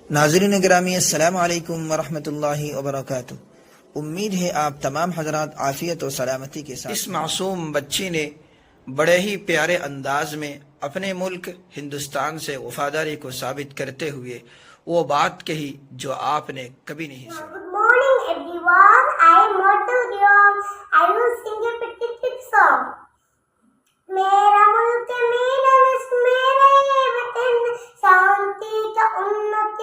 नाज़रीन गिरामी अस्सलामु अलैकुम वरहमतुल्लाहि वबरकातुहू। उम्मीद है आप तमाम हजरात आफियत और सलामती के साथ। इस मासूम बच्ची ने बड़े ही प्यारे अंदाज में अपने मुल्क हिंदुस्तान से वफादारी को साबित करते हुए वो बात कही जो आपने कभी नहीं सुनी। Good morning everyone. I am Mortal. I will sing a patriotic song. मेरा मुल्क मेरा देश मेरा ये वतन शांति का उन्नत